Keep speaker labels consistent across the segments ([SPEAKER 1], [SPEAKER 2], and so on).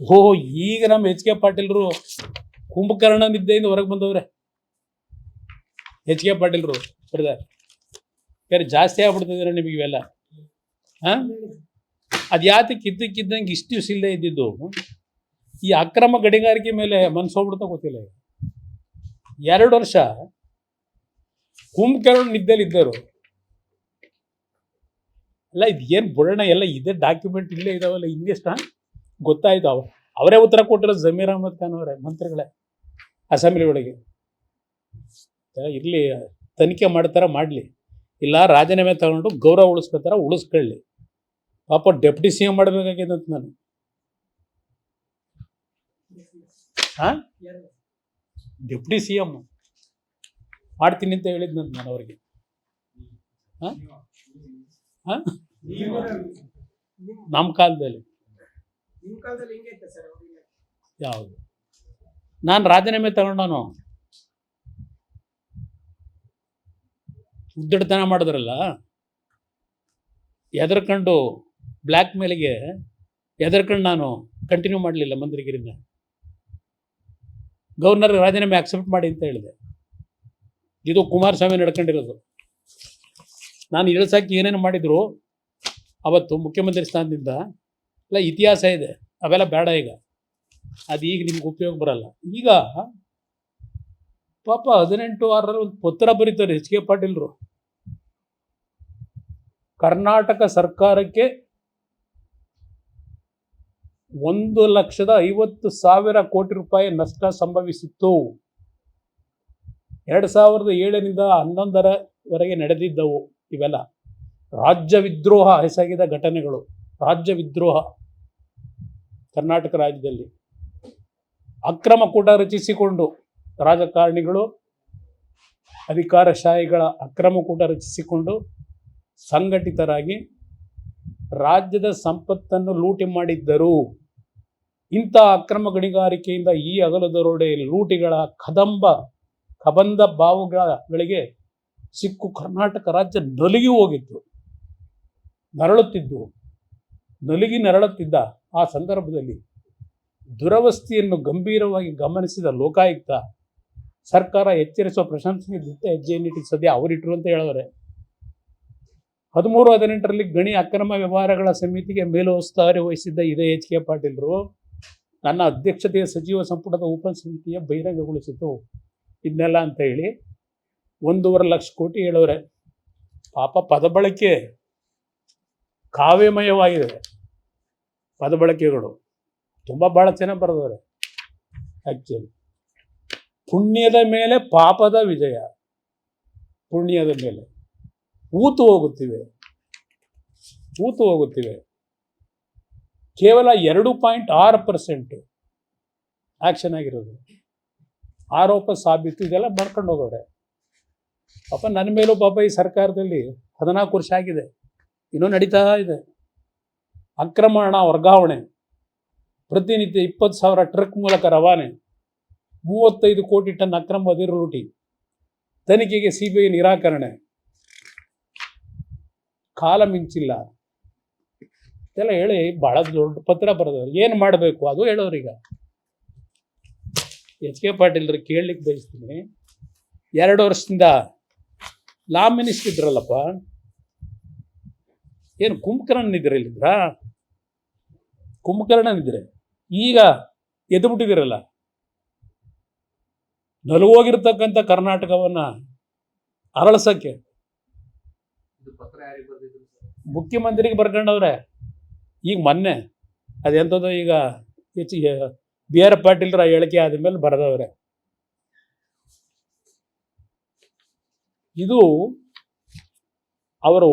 [SPEAKER 1] ಓ, ಈಗ ನಮ್ಮ H K ಪಾಟೀಲ್ರು Kumbhakarna ನಿದ್ದೆಯಿಂದ ಹೊರಗೆ ಬಂದವ್ರೆ. ಎಚ್ ಕೆ ಪಾಟೀಲ್ರು ಬೇರೆ ಜಾಸ್ತಿ ಆಗ್ಬಿಡ್ತಿದ್ರೆ ನಿಮಗೆ ಇವೆಲ್ಲ. ಅದು ಯಾತಕ್ಕೆ ಇದ್ದಕ್ಕಿದ್ದಂಗೆ ಇಷ್ಟು ದಿವಸ ಇಲ್ಲದೆ ಇದ್ದಿದ್ದು ಈ ಅಕ್ರಮ ಗಣಿಗಾರಿಕೆ ಮೇಲೆ ಮನಸ್ಸು ಹೋಗ್ಬಿಡ್ತಾ ಗೊತ್ತಿಲ್ಲ. 2 ವರ್ಷ ಕುಂಭಕರ್ಣ ನಿದ್ದೆಲಿ ಇದ್ದರು. ಅಲ್ಲ, ಇದು ಏನು ಬುಡಣ ಎಲ್ಲ ಇದೆ, ಡಾಕ್ಯುಮೆಂಟ್ ಇಲ್ಲೇ ಇದಾವಲ್ಲ, ಇನ್ನೆಷ್ಟ ಗೊತ್ತಾಯ್ತು. ಅವರೇ ಉತ್ತರ ಕೊಟ್ಟಿರೋ ಜಮೀರ್ ಅಹಮದ್ ಖಾನ್ ಅವರೇ, ಮಂತ್ರಿಗಳೇ ಅಸೆಂಬ್ಲಿ ಒಳಗೆ. ಇರಲಿ, ತನಿಖೆ ಮಾಡ್ತಾರ ಮಾಡಲಿ, ಇಲ್ಲ ರಾಜೀನಾಮೆ ತಗೊಂಡು ಗೌರವ ಉಳಿಸ್ಕೊತಾರ ಉಳಿಸ್ಕೊಳ್ಳಿ. ಪಾಪ ಡೆಪ್ಟಿ ಸಿ ಎಂ ಮಾಡಬೇಕಾಗಿದೆ ಅಂತ ನಾನು. ಡೆಪ್ಟಿ ಸಿ ಎಂ ಮಾಡ್ತೀನಿ ಅಂತ ಹೇಳಿದ್ನಂತ ನಾನು ಅವ್ರಿಗೆ. ನಮ್ಮ ಕಾಲದಲ್ಲಿ ಯಾವುದು ನಾನು ರಾಜೀನಾಮೆ ತಗೊಂಡವನು ಉದ್ದಡತನ ಮಾಡಿದ್ರಲ್ಲ, ಎದರ್ಕೊಂಡು ಬ್ಲ್ಯಾಕ್ ಮೇಲಿಗೆ ಎದರ್ಕೊಂಡು ನಾನು ಕಂಟಿನ್ಯೂ ಮಾಡಲಿಲ್ಲ ಮಂತ್ರಿಗಿರಿನ. ಗವರ್ನರ್ ರಾಜೀನಾಮೆ ಅಕ್ಸೆಪ್ಟ್ ಮಾಡಿ ಅಂತ ಹೇಳಿದೆ. ಇದು ಕುಮಾರಸ್ವಾಮಿ ನಡ್ಕೊಂಡಿರೋದು. ನಾನು ಇಳಿಸೋಕ್ಕೆ ಏನೇನು ಮಾಡಿದ್ರು ಅವತ್ತು ಮುಖ್ಯಮಂತ್ರಿ ಸ್ಥಾನದಿಂದ ಎಲ್ಲ ಇತಿಹಾಸ ಇದೆ, ಅವೆಲ್ಲ ಬೇಡ ಈಗ. ಅದು ಈಗ ನಿಮ್ಗೆ ಉಪಯೋಗ ಬರಲ್ಲ. ಈಗ ಪಾಪ 18/6 ಒಂದು ಪತ್ರ ಬರೀತಾರೆ ಎಚ್ ಕೆ ಪಾಟೀಲ್ರು. ಕರ್ನಾಟಕ ಸರ್ಕಾರಕ್ಕೆ 1,50,000 ಕೋಟಿ ರೂಪಾಯಿ ನಷ್ಟ ಸಂಭವಿಸಿತ್ತು. 2007ರಿಂದ 2011 ನಡೆದಿದ್ದವು ಇವೆಲ್ಲ. ರಾಜ್ಯ ವಿದ್ರೋಹ ಎಸಗಿದ ಘಟನೆಗಳು. ರಾಜ್ಯ ವಿದ್ರೋಹ ಕರ್ನಾಟಕ ರಾಜ್ಯದಲ್ಲಿ ಅಕ್ರಮ ಕೂಟ ರಚಿಸಿಕೊಂಡು ರಾಜಕಾರಣಿಗಳು, ಅಧಿಕಾರಶಾಹಿಗಳ ಅಕ್ರಮ ಕೂಟ ರಚಿಸಿಕೊಂಡು ಸಂಘಟಿತರಾಗಿ ರಾಜ್ಯದ ಸಂಪತ್ತನ್ನು ಲೂಟಿ ಮಾಡಿದ್ದರು. ಇಂಥ ಅಕ್ರಮ ಗಣಿಗಾರಿಕೆಯಿಂದ ಈ ಅಗಲದರೋಡೆ ಲೂಟಿಗಳ ಕಬಂಧ ಬಾವುಗಳಿಗೆ ಸಿಕ್ಕು ಕರ್ನಾಟಕ ರಾಜ್ಯ ನಲುಗಿ ಹೋಗಿತ್ತು, ನರಳುತ್ತಿದ್ದ ಆ ಸಂದರ್ಭದಲ್ಲಿ ದುರವಸ್ಥೆಯನ್ನು ಗಂಭೀರವಾಗಿ ಗಮನಿಸಿದ ಲೋಕಾಯುಕ್ತ ಸರ್ಕಾರ ಎಚ್ಚರಿಸುವ ಪ್ರಶಂಸನೀಯ ಹೆಜ್ಜೆಯನ್ನಿಟ್ಟು ಸದ್ಯ ಅವರಿಟ್ಟರು ಅಂತ ಹೇಳಿದರೆ. 13-18ರಲ್ಲಿ ಗಣಿ ಅಕ್ರಮ ವ್ಯವಹಾರಗಳ ಸಮಿತಿಗೆ ಮೇಲುಸ್ತುವಾರಿ ವಹಿಸಿದ್ದ ಇದೇ ಎಚ್ ಕೆ ಪಾಟೀಲ್ರು ನನ್ನ ಅಧ್ಯಕ್ಷತೆಯ ಸಚಿವ ಸಂಪುಟದ ಉಪ ಸಮಿತಿಯ ಬಹಿರಂಗಗೊಳಿಸಿತು ಇದನ್ನೆಲ್ಲ ಅಂತ ಹೇಳಿ 1.5 ಲಕ್ಷ ಕೋಟಿ ಹೇಳೋರೆ. ಪಾಪ ಪದ ಬಳಕೆ ಕಾವ್ಯಮಯವಾಗಿದೆ. ಪದ ಬಳಕೆಗಳು ತುಂಬ ಭಾಳ ಚೆನ್ನಾಗಿ ಬರೆದವ್ರೆ. ಆ್ಯಕ್ಚುಲಿ ಪುಣ್ಯದ ಮೇಲೆ ಪಾಪದ ವಿಜಯ. ಪುಣ್ಯದ ಮೇಲೆ ಊತು ಹೋಗುತ್ತಿವೆ. ಕೇವಲ 2.6% ಆ್ಯಕ್ಷನ್ ಆಗಿರೋದು. ಆರೋಪ ಸಾಬೀತು ಇದೆಲ್ಲ ಮಾಡ್ಕೊಂಡು ಹೋಗೋರೆ. ಪಾಪ ನನ್ನ ಮೇಲೂ ಪಾಪ ಈ ಸರ್ಕಾರದಲ್ಲಿ 14 ವರ್ಷ ಆಗಿದೆ, ಇನ್ನೂ ನಡೀತಾ ಇದೆ. ಅಕ್ರಮ ಹಣ ವರ್ಗಾವಣೆ, ಪ್ರತಿನಿತ್ಯ 20,000 ಟ್ರಕ್ ಮೂಲಕ ರವಾನೆ, 35 ಕೋಟಿ ಟನ್ ಅಕ್ರಮ ಅದಿರು ಲೂಟಿ, ತನಿಖೆಗೆ ಸಿಬಿಐ ನಿರಾಕರಣೆ, ಕಾಲ ಮಿಂಚಿಲ್ಲ ಇದೆಲ್ಲ ಹೇಳಿ ಭಾಳ ದೊಡ್ಡ ಪತ್ರ ಬರೆದವ್ರು. ಏನು ಮಾಡಬೇಕು ಅದು ಹೇಳೋರೀಗ. ಎಚ್ ಕೆ ಪಾಟೀಲ್ರು ಕೇಳಲಿಕ್ಕೆ ಬಯಸ್ತೀನಿ, 2 ವರ್ಷದಿಂದ ಲಾ ಮಿನಿಸ್ಟರ್ ಇದ್ರಲ್ಲಪ್ಪ, ಏನು ಕುಂಭಕರ್ಣನಿದ್ರೆ ಇಲ್ಲಿದ್ರಾ? ಕುಂಭಕರ್ಣನಿದ್ರೆ ಈಗ ಎದ್ದು ಬಿಟ್ಟಿದ್ದೀರಲ್ಲ. ನಲುಗೋಗಿರ್ತಕ್ಕಂಥ ಕರ್ನಾಟಕವನ್ನು ಅರಳಿಸೋಕ್ಕೆ ಮುಖ್ಯಮಂತ್ರಿಗೆ ಬರ್ಕೊಂಡವ್ರೆ. ಈಗ ಮೊನ್ನೆ ಅದೆಂಥದ್ದು ಈಗ ಬಿ ಆರ್ ಪಾಟೀಲ್ರ ಹೇಳಿಕೆ ಆದಮೇಲೆ ಬರೆದವ್ರೆ. ಇದು ಅವರು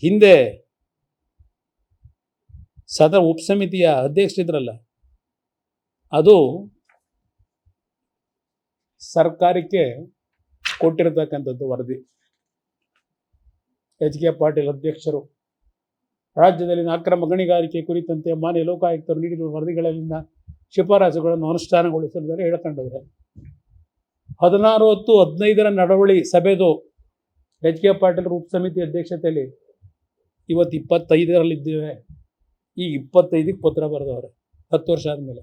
[SPEAKER 1] ಹಿಂದೆ ಉಪಸಮಿತಿಯ ಅಧ್ಯಕ್ಷರಿದ್ರಲ್ಲ, ಅದು ಸರ್ಕಾರಕ್ಕೆ ಕೊಟ್ಟಿರತಕ್ಕಂಥದ್ದು ವರದಿ. ಎಚ್ ಕೆ ಪಾಟೀಲ್ ಅಧ್ಯಕ್ಷರು ರಾಜ್ಯದಲ್ಲಿನ ಅಕ್ರಮ ಗಣಿಗಾರಿಕೆ ಕುರಿತಂತೆ ಮಾನ್ಯ ಲೋಕಾಯುಕ್ತರು ನೀಡಿರುವ ವರದಿಗಳಲ್ಲಿನ ಶಿಫಾರಸುಗಳನ್ನು ಅನುಷ್ಠಾನಗೊಳಿಸಲು ಹೇಳ್ಕೊಂಡವ್ರೆ. 16/10/15 ನಡವಳಿ ಸಭೆದು ಎಚ್ ಕೆ ಪಾಟೀಲ್ ಉಪಸಮಿತಿ ಅಧ್ಯಕ್ಷತೆಯಲ್ಲಿ ಇವತ್ತು 25ರಲ್ಲಿದ್ದೇವೆ. ಈಗ 25ಕ್ಕೆ ಪತ್ರ ಬರೆದವ್ರೆ. 10 ವರ್ಷ ಆದಮೇಲೆ.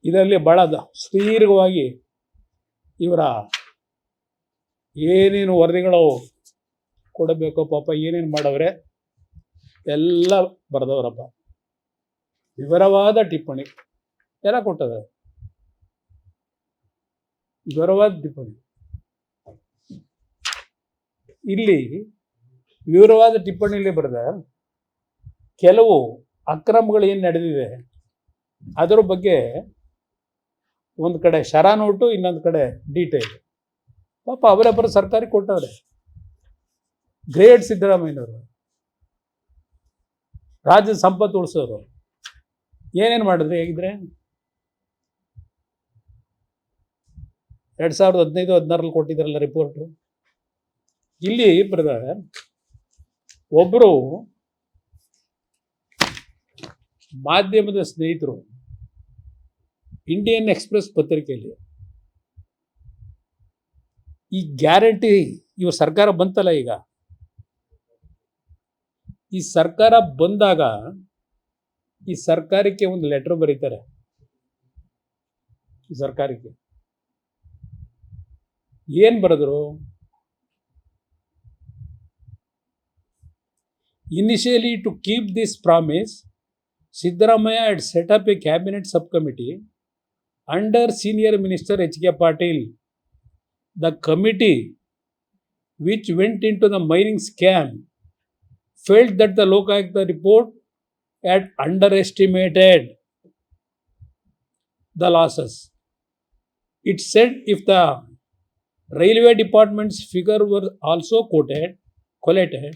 [SPEAKER 1] ಇದರಲ್ಲಿ ಭಾಳ ಸುದೀರ್ಘವಾಗಿ ಇವರ ಏನೇನು ವರದಿಗಳು ಕೊಡಬೇಕು ಪಾಪ ಏನೇನು ಮಾಡವ್ರೆ ಎಲ್ಲ ಬರೆದವರಪ್ಪ. ವಿವರವಾದ ಟಿಪ್ಪಣಿ ಎಲ್ಲ ಕೊಟ್ಟದ, ವಿವರವಾದ ಟಿಪ್ಪಣಿ. ಇಲ್ಲಿ ವಿವರವಾದ ಟಿಪ್ಪಣಿಯಲ್ಲಿ ಬರೆದ ಕೆಲವು ಅಕ್ರಮಗಳು ಏನು ನಡೆದಿದೆ ಅದರ ಬಗ್ಗೆ ಒಂದು ಕಡೆ ಶರಾ ನೋಟು, ಇನ್ನೊಂದು ಕಡೆ ಡೀಟೇಲ್. ಪಾಪ ಅವರೊಬ್ಬರು ಸರ್ಕಾರಿ ಕೊಟ್ಟವ್ರೆ. ಗ್ರೇಟ್ ಸಿದ್ದರಾಮಯ್ಯನವರು ರಾಜ್ಯದ ಸಂಪತ್ತು ಉಳಿಸೋರು ಏನೇನು ಮಾಡಿದ್ರೆ ಹೇಗಿದ್ರೆ 2015-16 ಕೊಟ್ಟಿದ್ದಾರಲ್ಲ ರಿಪೋರ್ಟು. ಇಲ್ಲಿ ಬ್ರದರ್ ಒಬ್ಬರು ಮಾಧ್ಯಮದ ಸ್ನೇಹಿತರು ಇಂಡಿಯನ್ ಎಕ್ಸ್ಪ್ರೆಸ್ ಪತ್ರಿಕೆಯಲ್ಲಿ ಈ ಗ್ಯಾರಂಟಿ ಇವ ಸರ್ಕಾರ ಬಂತಲ್ಲ, ಈಗ ಈ ಸರ್ಕಾರ ಬಂದಾಗ ಈ ಸರ್ಕಾರಕ್ಕೆ ಒಂದು ಲೆಟರ್ ಬರೀತಾರೆ. ಈ ಸರ್ಕಾರಕ್ಕೆ ಏನು ಬರೆದ್ರು? Initially, to keep this promise, Siddaramaiah had set up a cabinet subcommittee under Senior Minister H.K. Patil. The committee, which went into the mining scam, felt that the Lokayukta report had underestimated the losses. It said if the railway department's figure were also collated,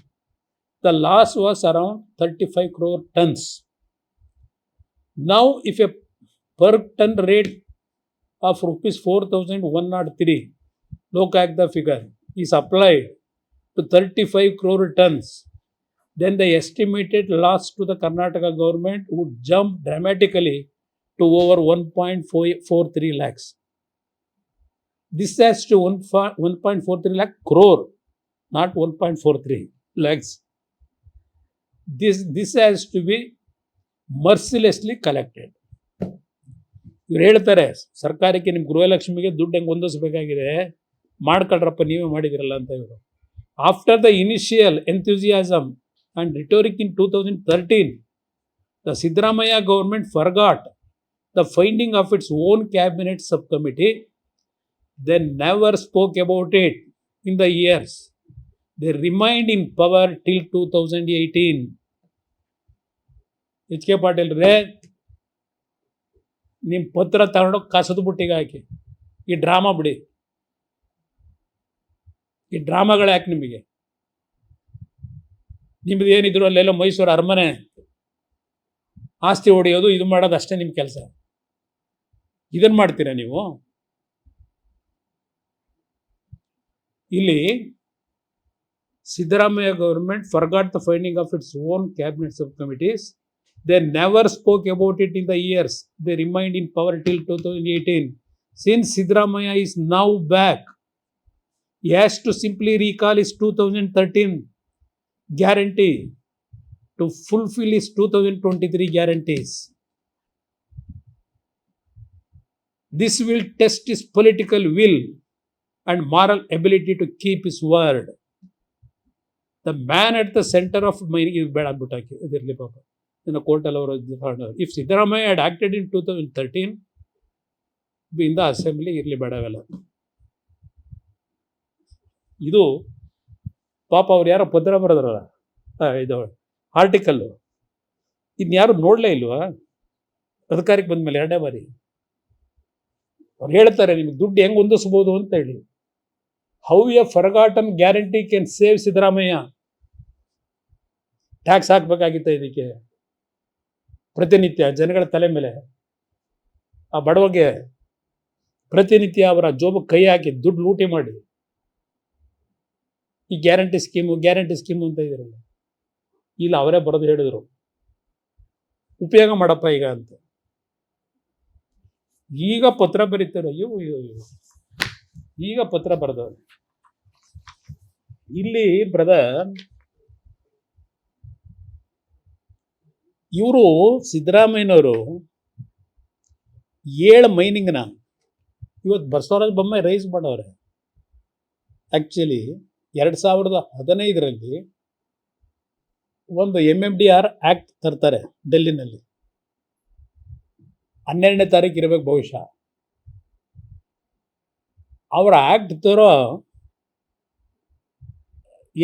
[SPEAKER 1] the loss was around 35 crore tons. Now, if a per ton rate of rupees 4,103 Lokayukta figure is applied to 35 crore tons, then the estimated loss to the Karnataka government would jump dramatically to over 1.43 lakhs. This has to 1.43 lakh crore, not 1.43 lakhs. This has to be mercilessly collected. ಇವ್ರು ಹೇಳ್ತಾರೆ ಸರ್ಕಾರಕ್ಕೆ ನಿಮ್ಮ ಗೃಹಲಕ್ಷ್ಮಿಗೆ ದುಡ್ಡು ಹೆಂಗೆ ಹೊಂದಿಸಬೇಕಾಗಿದೆ ಮಾಡ್ಕೊಳ್ರಪ್ಪ, ನೀವೇ ಮಾಡಿದಿರಲ್ಲ ಅಂತ. ಇವರು after the initial enthusiasm and rhetoric in 2013, the Siddaramaiah government forgot the finding of its own cabinet subcommittee. They never spoke about it in the years. They remained in power till 2018. H.K. Patil ರೇ, ನಿಮ್ಮ ಪತ್ರ ತಗೊಂಡೋಗಿ ಕಸದ ಬುಟ್ಟಿಗೆ ಹಾಕಿ. ಈ drama ಬಿಡಿ, ಈ ಡ್ರಾಮಾಗಳು ಯಾಕೆ ನಿಮಗೆ? ನಿಮ್ಮದು ಏನಿದ್ರು ಅಲ್ಲೆಲ್ಲ ಮೈಸೂರು ಅರಮನೆ ಆಸ್ತಿ ಹೊಡೆಯೋದು ಇದು ಮಾಡೋದು ಅಷ್ಟೇ ನಿಮ್ಮ ಕೆಲಸ. ಇದನ್ನು ಮಾಡ್ತೀರಾ ನೀವು? ಇಲ್ಲಿ Siddaramaiah government forgot the finding of its own cabinet subcommittees. They never spoke about it in the years. They remained in power till 2018. Since Siddaramaiah is now back, he has to simply recall his 2013 guarantee to fulfill his 2023 guarantees. This will test his political will and moral ability to keep his word. The man at the center of mining is bad agutaki idirli papa in the court allow. If Siddaramaiah had acted in 2013 in the assembly irli ಬೇಡವಲ್ಲ. ಇದು ಪಾಪ ಅವ್ರು ಯಾರೋ ಪತ್ರ ಬರೆದ್ರಲ್ಲ, ಇದು article, ಇನ್ಯಾರು ನೋಡಲೇ ಇಲ್ವಾ ಅಧಿಕಾರಕ್ಕೆ ಬಂದಮೇಲೆ 2ನೇ ಬಾರಿ? ಅವ್ರು ಹೇಳ್ತಾರೆ ನಿಮ್ಗೆ ದುಡ್ಡು ಹೆಂಗೆ ಹೊಂದಿಸ್ಬೋದು ಅಂತ ಹೇಳಿ. How a forgotten guarantee can save Siddaramaiah. Tax ಹಾಕಬೇಕಾಗಿತ್ತ ಇದಕ್ಕೆ ಪ್ರತಿನಿತ್ಯ ಜನಗಳ ತಲೆ ಮೇಲೆ? ಆ ಬಡವಗೆ ಪ್ರತಿನಿತ್ಯ ಅವರ ಜೋಬಕ್ಕೆ ಕೈ ಹಾಕಿ ದುಡ್ಡು ಲೂಟಿ ಮಾಡಿ ಈ ಗ್ಯಾರಂಟಿ ಸ್ಕೀಮು ಅಂತ ಇದ್ದೀರಲ್ಲ. ಇಲ್ಲ, ಅವರೇ ಬರೋದು ಹೇಳಿದ್ರು ಉಪಯೋಗ ಮಾಡಪ್ಪ ಈಗ ಅಂತ. ಈಗ ಪತ್ರ ಬರೀತಾರೆ. ಈಗ ಪತ್ರ ಬರೆದವ್ರು. ಇಲ್ಲಿ ಬ್ರದರ್, ಇವರು ಸಿದ್ದರಾಮಯ್ಯನವರು 7 ಮೈನಿಂಗ್ನ ಇವತ್ತು ಬಸವರಾಜ ಬೊಮ್ಮಾಯಿ ರೈಸ್ ಮಾಡವ್ರೆ. ಆ್ಯಕ್ಚುಲಿ 2015ರಲ್ಲಿ ಒಂದು MMDR ಆ್ಯಕ್ಟ್ ತರ್ತಾರೆ ಡೆಲ್ಲಿನಲ್ಲಿ. 12ನೇ ತಾರೀಕು ಇರಬೇಕು ಬಹುಶಃ. ಅವರ ಆ್ಯಕ್ಟ್ ತರೋ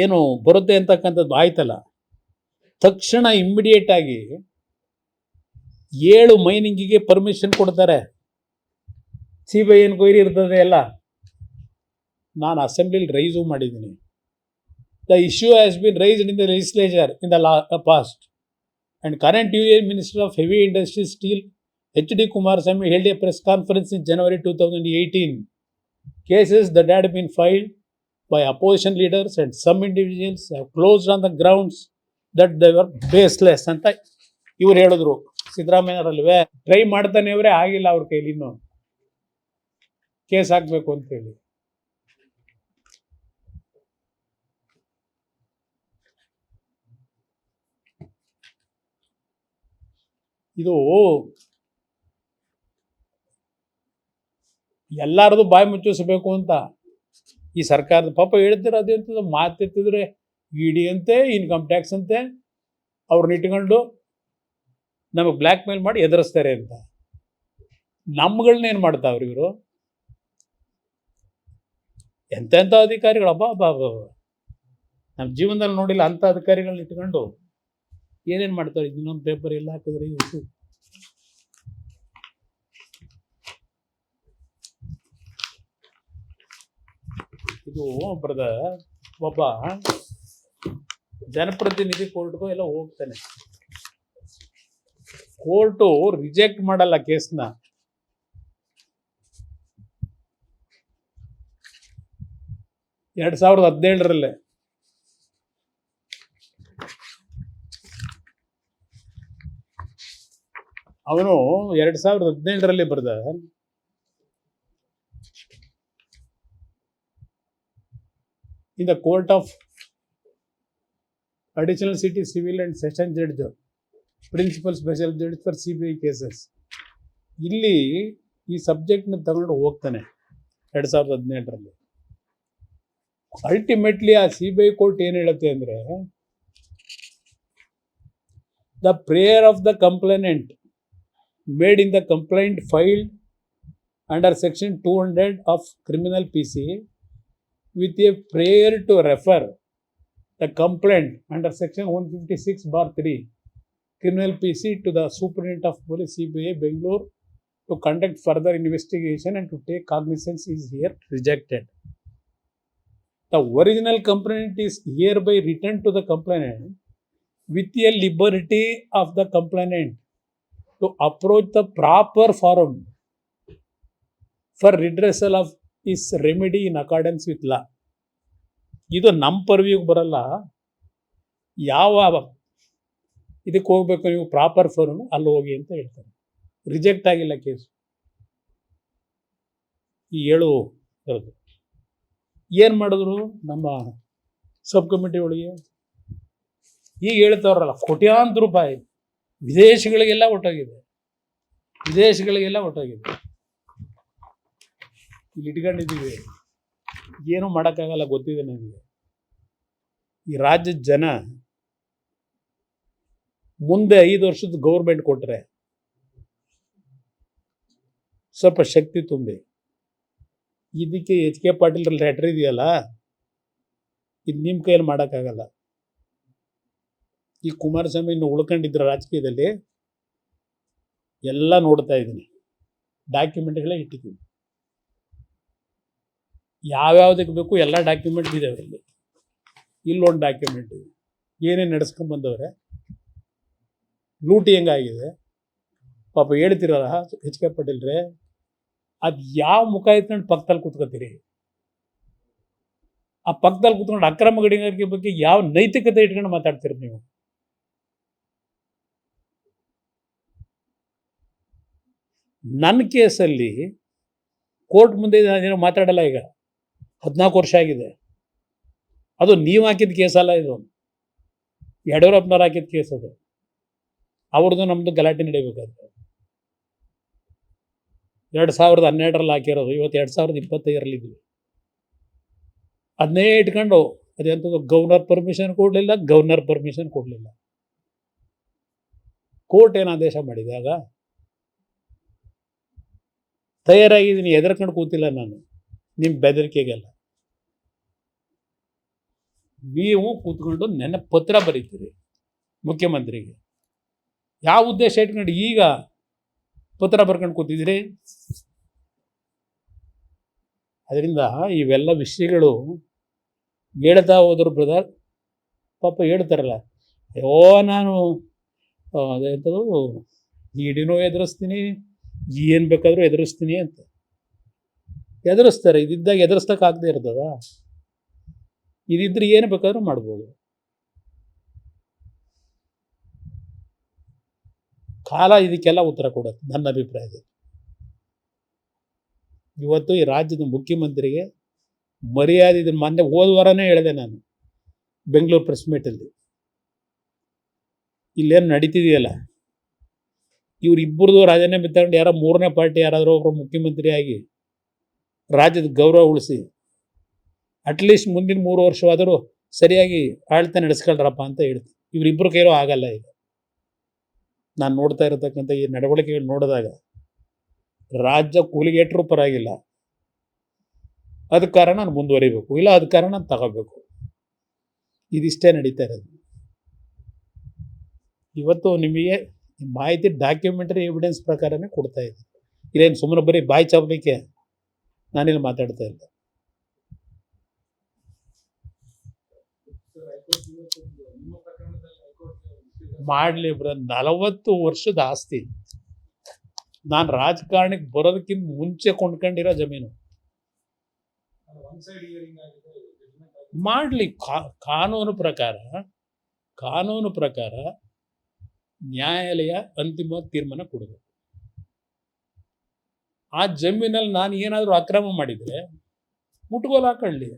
[SPEAKER 1] ಏನು ಬರುತ್ತೆ ಅಂತಕ್ಕಂಥದ್ದು ಆಯ್ತಲ್ಲ, ತಕ್ಷಣ ಇಮ್ಮಿಡಿಯೇಟ್ ಆಗಿ 7 ಮೈನಿಂಗಿಗೆ ಪರ್ಮಿಷನ್ ಕೊಡ್ತಾರೆ. CBI ಎನ್ಕ್ವೈರಿ ಇರ್ತದೆ ಎಲ್ಲ. ನಾನು ಅಸೆಂಬ್ಲಿಲಿ ರೈಸು ಮಾಡಿದ್ದೀನಿ. The issue has been raised in the legislature in the past and current Union Minister of Heavy Industries Steel H.D. Kumaraswamy held a press conference in January 2018. Cases that had been filed by opposition leaders and some individuals have closed on the grounds that they were baseless ಅಂತ ಇವ್ರು ಹೇಳಿದ್ರು. ಸಿದ್ದರಾಮಯ್ಯರಲ್ವೇ try ಮಾಡ್ತಾನೆ ಅವರೇ, ಆಗಿಲ್ಲ ಅವ್ರ ಕೈಲಿ ಇನ್ನೂ case ಹಾಕಬೇಕು ಅಂತೇಳಿ. ಇದು ಎಲ್ಲರದು ಬಾಯಿ ಮುಚ್ಚಿಸಬೇಕು ಅಂತ ಈ ಸರ್ಕಾರದ ಪಾಪ ಹೇಳ್ತಾರೆ. ಅದೇಂತದ ಮಾತೆತ್ತಿದ್ರೆ ಇಡಿ ಅಂತೆ, ಇನ್ಕಮ್ ಟ್ಯಾಕ್ಸ್ ಅಂತೆ, ಅವ್ರನ್ನ ಇಟ್ಕೊಂಡು ನಮಗೆ ಬ್ಲ್ಯಾಕ್ ಮೇಲ್ ಮಾಡಿ ಎದುರಿಸ್ತಾರೆ ಅಂತ. ನಮ್ಗಳನ್ನೇನು ಮಾಡ್ತಾವ್ರಿ ಇವರು? ಎಂತೆಂಥ ಅಧಿಕಾರಿಗಳು, ನಮ್ಮ ಜೀವನದಲ್ಲಿ ನೋಡಿಲ್ಲ ಅಂಥ ಅಧಿಕಾರಿಗಳನ್ನ ಇಟ್ಕೊಂಡು ಏನೇನು ಮಾಡ್ತಾರೆ. ಇನ್ನೊಂದು ಪೇಪರ್ ಎಲ್ಲ ಹಾಕಿದ್ರೆ ಇದು ಒಬ್ಬ ಜನಪ್ರತಿನಿಧಿ ಕೋರ್ಟ್ಗೂ ಎಲ್ಲ ಹೋಗ್ತಾನೆ. ಕೋರ್ಟು ರಿಜೆಕ್ಟ್ ಮಾಡಲ್ಲ ಕೇಸ್ನ. ಎರಡ್ 2017 ಅವನು 2017 ಬರೆದ in the court of additional city civil and session judge principal special judge for CBI cases. ಇಲ್ಲಿ ಈ ಸಬ್ಜೆಕ್ಟ್ನ ತಗೊಂಡು ಹೋಗ್ತಾನೆ 2017. ಅಲ್ಟಿಮೇಟ್ಲಿ ಆ CBI ಕೋರ್ಟ್ ಏನು ಹೇಳುತ್ತೆ ಅಂದರೆ, the prayer of the complainant made in the complaint filed under section 200 of criminal PC with a prayer to refer the complaint under section 156/3 criminal PC to the Superintendent of Police CBI Bangalore to conduct further investigation and to take cognizance is here rejected. The original complaint is hereby returned to the complainant with a liberty of the complainant to approach the proper forum for redressal of is remedy in accordance with law. ಇದು ನಮ್ಮ ಪರ್ವಿಗೆ ಬರಲ್ಲ. ಯಾವ ಇದಕ್ಕೆ ಹೋಗ್ಬೇಕು ನೀವು proper form ಅಲ್ಲಿ ಹೋಗಿ ಅಂತ ಹೇಳ್ತಾರೆ. ರಿಜೆಕ್ಟ್ ಆಗಿಲ್ಲ ಕೇಸು. ಈ 7 ಏನು ಮಾಡಿದ್ರು ನಮ್ಮ ಸಬ್ ಕಮಿಟಿ ಒಳಗೆ? ಈಗ ಹೇಳ್ತವ್ರಲ್ಲ, ಕೋಟ್ಯಾಂತರ ರೂಪಾಯಿ ವಿದೇಶಗಳಿಗೆಲ್ಲ ಒಟ್ಟಾಗಿದೆ. ಇಲ್ಲಿ ಇಟ್ಕೊಂಡಿದ್ದೀವಿ, ಏನೂ ಮಾಡೋಕ್ಕಾಗಲ್ಲ. ಗೊತ್ತಿದೆ ನನಗೆ. ಈ ರಾಜ್ಯದ ಜನ ಮುಂದೆ 5 ವರ್ಷದ ಗೌರ್ಮೆಂಟ್ ಕೊಟ್ಟರೆ ಸ್ವಲ್ಪ ಶಕ್ತಿ ತುಂಬಿ, ಇದಕ್ಕೆ HK ಪಾಟೀಲ್ ಲೆಟ್ರ್ ಇದೆಯಲ್ಲ, ಇದು ನಿಮ್ಮ ಕೈಯಲ್ಲಿ ಮಾಡೋಕ್ಕಾಗಲ್ಲ. ಈ ಕುಮಾರಸ್ವಾಮಿ ಇನ್ನು ಉಳ್ಕೊಂಡಿದ್ರ ರಾಜಕೀಯದಲ್ಲಿ ಎಲ್ಲ ನೋಡ್ತಾ ಇದ್ದೀನಿ, ಡಾಕ್ಯುಮೆಂಟ್ಗಳೇ ಇಟ್ಟಿದ್ದೀನಿ. ಯಾವ್ಯಾವುದಕ್ಕೆ ಬೇಕು ಎಲ್ಲ ಡಾಕ್ಯುಮೆಂಟ್ ಇದೆ ಅವರಲ್ಲಿ. ಇಲ್ಲೊಂದು ಡಾಕ್ಯುಮೆಂಟ್ ಇದೆ, ಏನೇನು ನಡೆಸ್ಕೊಂಡ್ಬಂದವ್ರೆ, ಲೂಟಿ ಹೆಂಗಾಗಿದೆ ಪಾಪ ಹೇಳ್ತಿರಲ್ಲ HK ಪಾಟೀಲ್ರೆ. ಅದು ಯಾವ ಮುಖ ಇಟ್ಕೊಂಡು ಪಕ್ಕದಲ್ಲಿ ಕೂತ್ಕೊತೀರಿ? ಆ ಪಕ್ಕದಲ್ಲಿ ಕೂತ್ಕೊಂಡು ಅಕ್ರಮ ಗಣಿಗಾರಿಕೆ ಬಗ್ಗೆ ಯಾವ ನೈತಿಕತೆ ಇಟ್ಕೊಂಡು ಮಾತಾಡ್ತೀರಿ ನೀವು? ನನ್ನ ಕೇಸಲ್ಲಿ ಕೋರ್ಟ್ ಮುಂದೆ ಏನೋ ಮಾತಾಡಲ್ಲ. ಈಗ 14 ವರ್ಷ ಆಗಿದೆ. ಅದು ನೀವು ಹಾಕಿದ ಕೇಸಲ್ಲ, ಇದು ಯಡಿಯೂರಪ್ಪನವ್ರು ಹಾಕಿದ ಕೇಸ್. ಅದು ಅವ್ರದ್ದು ನಮ್ಮದು ಗಲಾಟೆ ನಡೀಬೇಕಾದ್ರೆ 2012ರಲ್ಲಿ ಹಾಕಿರೋದು, ಇವತ್ತು 2025ರಲ್ಲಿದ್ವಿ. ಅದನ್ನೇ ಇಟ್ಕೊಂಡು ಅದೆಂಥದ್ದು ಗವರ್ನರ್ ಪರ್ಮಿಷನ್ ಕೊಡಲಿಲ್ಲ. ಕೋರ್ಟ್ ಏನು ಆದೇಶ ಮಾಡಿದೆ ಆಗ? ತಯಾರಾಗಿದ್ದೀನಿ, ಹೆದರ್ಕೊಂಡು ಕೂತಿಲ್ಲ ನಾನು ನಿಮ್ಮ ಬೆದರಿಕೆಗೆಲ್ಲ. ನೀವು ಕೂತ್ಕೊಂಡು ನೆನ್ನೆ ಪತ್ರ ಬರೀತೀರಿ ಮುಖ್ಯಮಂತ್ರಿಗೆ. ಯಾವ ಉದ್ದೇಶ ಇಟ್ಕೊಂಡು ಈಗ ಪತ್ರ ಬರ್ಕೊಂಡು ಕೂತಿದ್ದೀರಿ? ಅದರಿಂದ ಇವೆಲ್ಲ ವಿಷಯಗಳು ಹೇಳ್ತಾ ಹೋದ್ರು ಬ್ರದರ್. ಪಾಪ ಹೇಳ್ತಾರಲ್ಲ, ಅಯ್ಯೋ ನಾನು ಅದೇಂಥದ್ದು ಇಡಿನೂ ಎದುರಿಸ್ತೀನಿ, ಏನು ಬೇಕಾದರೂ ಎದುರಿಸ್ತೀನಿ ಅಂತ ಎದುರಿಸ್ತಾರೆ. ಇದಿದ್ದಾಗ ಎದುರಿಸ್ತಕ್ಕಾಗದೇ ಇರ್ತದ? ಇದಿದ್ರೆ ಏನು ಬೇಕಾದ್ರೂ ಮಾಡ್ಬೋದು. ಕಾಲ ಇದಕ್ಕೆಲ್ಲ ಉತ್ತರ ಕೊಡುತ್ತೆ ನನ್ನ ಅಭಿಪ್ರಾಯದಲ್ಲಿ. ಇವತ್ತು ಈ ರಾಜ್ಯದ ಮುಖ್ಯಮಂತ್ರಿಗೆ ಮರ್ಯಾದೆ, ಇದನ್ನು ಮೊನ್ನೆ ಹೋದ ವಾರನೇ ಹೇಳಿದೆ ನಾನು ಬೆಂಗಳೂರು ಪ್ರೆಸ್ ಮೀಟಲ್ಲಿ. ಇಲ್ಲೇನು ನಡೀತಿದೆಯಲ್ಲ, ಇವರಿಬ್ಬರದು ರಾಜೀನಾಮೆ ತಗೊಂಡು ಯಾರೋ ಮೂರನೇ ಪಾರ್ಟಿ ಯಾರಾದರೂ ಒಬ್ಬರು ಮುಖ್ಯಮಂತ್ರಿ ಆಗಿ ರಾಜ್ಯದ ಗೌರವ ಉಳಿಸಿ ಅಟ್ಲೀಸ್ಟ್ ಮುಂದಿನ 3 ವರ್ಷವಾದರೂ ಸರಿಯಾಗಿ ಆಳ್ತಾ ನಡೆಸ್ಕೊಳ್ರಪ್ಪ ಅಂತ ಹೇಳ್ತೀನಿ. ಇವರಿಬ್ಬರು ಕೈಲೂ ಆಗಲ್ಲ. ಈಗ ನಾನು ನೋಡ್ತಾ ಇರತಕ್ಕಂಥ ಈ ನಡವಳಿಕೆಗಳು ನೋಡಿದಾಗ ರಾಜ್ಯ ಕೂಲಿಗೇಟರು ಪರವಾಗಿಲ್ಲ, ಅದಕ್ಕೆ ಕಾರಣ ನಾನು ಮುಂದುವರಿಬೇಕು, ಇಲ್ಲ ಅದ ಕಾರಣ ನಾನು ತಗೋಬೇಕು. ಇದಿಷ್ಟೇ ನಡೀತಾ ಇರೋದು. ಇವತ್ತು ನಿಮಗೆ ಮಾಹಿತಿ ಡಾಕ್ಯುಮೆಂಟರಿ ಎವಿಡೆನ್ಸ್ ಪ್ರಕಾರನೇ ಕೊಡ್ತಾ ಇದ್ದೀನಿ. ಇಲ್ಲೇನು ಸುಮ್ಮನೆ ಬರೀ ಬಾಯಿ ಚಾಪಲಿಕ್ಕೆ ನಾನಿಲ್ಲಿ ಮಾತಾಡ್ತಾ ಇಲ್ಲ. ಮಾಡಲಿ ಬ್ರ, 40 ವರ್ಷದ ಆಸ್ತಿ. ನಾನು ರಾಜಕಾರಣಕ್ಕೆ ಬರೋದಕ್ಕಿಂತ ಮುಂಚೆ ಕೊಂಡ್ಕೊಂಡಿರೋ ಜಮೀನು. ಮಾಡಲಿ, ಕಾನೂನು ಪ್ರಕಾರ ನ್ಯಾಯಾಲಯ ಅಂತಿಮ ತೀರ್ಮಾನ ಕೊಡಬೇಕು. ಆ ಜಮೀನಲ್ಲಿ ನಾನು ಏನಾದರೂ ಅಕ್ರಮ ಮಾಡಿದರೆ ಮುಟ್ಗೋಲು ಹಾಕೊಳ್ಳಿ.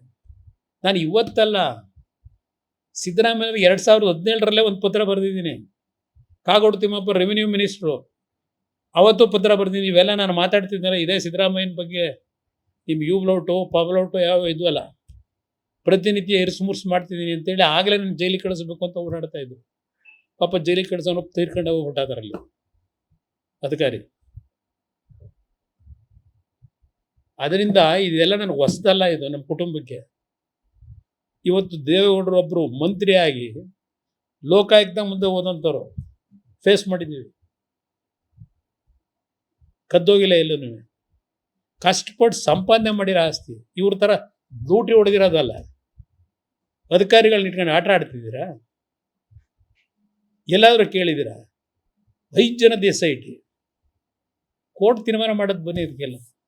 [SPEAKER 1] ನಾನು ಇವತ್ತಲ್ಲ, ಸಿದ್ದರಾಮಯ್ಯ 2017ರಲ್ಲೇ ಒಂದು ಪತ್ರ ಬರೆದಿದ್ದೀನಿ. ಕಾಗೋಡು ತಿಮ್ಮಪ್ಪ ರೆವಿನ್ಯೂ ಮಿನಿಸ್ಟ್ರು, ಅವತ್ತು ಪತ್ರ ಬರೆದಿದ್ದೀನಿ. ಇವೆಲ್ಲ ನಾನು ಮಾತಾಡ್ತಿದ್ದೆನಲ್ಲ ಇದೇ ಸಿದ್ದರಾಮಯ್ಯನ ಬಗ್ಗೆ. ನಿಮ್ಮ ಯೂಬ್ಲೌಟು ಪಬ್ಲೌಟು ಯಾವ ಇದ್ವಲ್ಲ, ಪ್ರತಿನಿತ್ಯ ಇರಿಸುಮುರ್ಸು ಮಾಡ್ತಿದ್ದೀನಿ ಅಂತೇಳಿ ಆಗಲೇ ನಾನು ಜೈಲಿಗೆ ಕಳಿಸ್ಬೇಕು ಅಂತ ಓಡಾಡ್ತಾ ಇದ್ರು. ಪಾಪ ಜೈಲಿಗೆ ಕಳಿಸೋನು ತೀರ್ಕೊಂಡು ಹೋಗ್ಬಿಟ್ಟ ಅದರಲ್ಲಿ ಅಧಿಕಾರಿ. ಅದರಿಂದ ಇದೆಲ್ಲ ನನಗೆ ಹೊಸದಲ್ಲ, ಇದು ನಮ್ಮ ಕುಟುಂಬಕ್ಕೆ. ಇವತ್ತು ದೇವೇಗೌಡರು ಒಬ್ಬರು ಮಂತ್ರಿಯಾಗಿ ಲೋಕಾಯುಕ್ತ ಮುಂದೆ ಹೋದಂಥವ್ರು ಫೇಸ್ ಮಾಡಿದ್ದೀವಿ. ಕದ್ದೋಗಿಲ್ಲ ಎಲ್ಲೂ. ಕಷ್ಟಪಟ್ಟು ಸಂಪಾದನೆ ಮಾಡಿರೋ ಆಸ್ತಿ. ಇವ್ರ ಥರ ಲೂಟಿ ಹೊಡೆದಿರೋದಲ್ಲ. ಅಧಿಕಾರಿಗಳನ್ನ ಇಟ್ಕೊಂಡು ಆಟ ಆಡ್ತಿದ್ದೀರಾ? ಎಲ್ಲಾದರೂ ಕೇಳಿದ್ದೀರಾ? 5 ಜನದ SIT ಕೋರ್ಟ್ ತೀರ್ಮಾನ ಮಾಡೋದು ಬನ್ನಿ ಇದಕ್ಕೆಲ್ಲ.